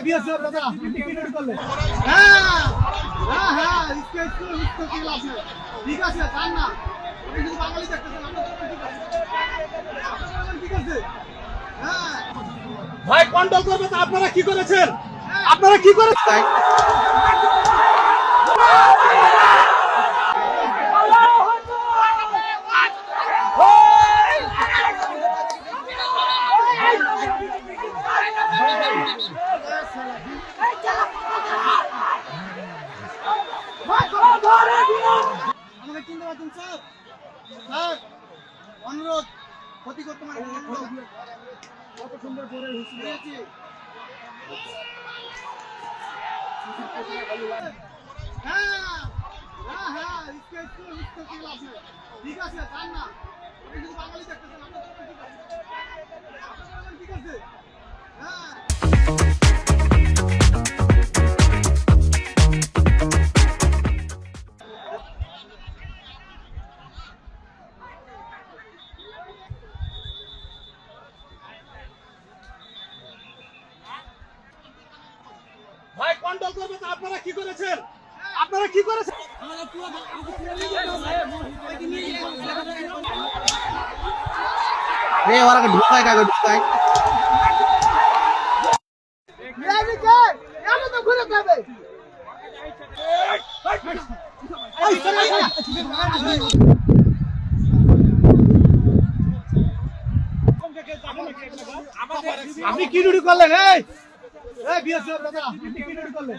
BSF দাদা আপনি কি শুরু করলেন? হ্যাঁ হ্যাঁ হ্যাঁ इसको কি লাভ নেই। ঠিক আছে জান না আপনি যদি বাঙালি দেখতেছেন আপনাদের ঠিক আছে আপনাদের ঠিক আছে। হ্যাঁ ভাই কন্ট্রোল করবে তো আপনারা কি করেছেন? আপনারা কি করেছেন? আমাকে চিনতে পারছেন স্যার? স্যার অনুরোধ ক্ষতি করতে মানে কত সুন্দর করে হুঁশিয়েছি। হ্যাঁ হ্যাঁ হ্যাঁ इसको কি লাভ নেই। ঠিক আছে জান না আপনি যদি বাঙালি দেখতেছেন আপনাদের ঠিক আছে আপনাদের ঠিক আছে। হ্যাঁ ভাই কন্ট্রোল করবে তো আপনারা কি করেছেন? আপনারা কি করেছেন? এই ওরা ঢুকায় কাকে ঢুকায় আপনি কি ডিউটি করলেন? এই বিএসএফ দাদা আপনি কি ডিউটি করলেন?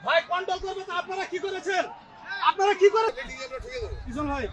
ভাই কন্ট্রোল করবে তো আপনারা কি করেছেন? আপনারা কি করেছেন? পিছন ভাই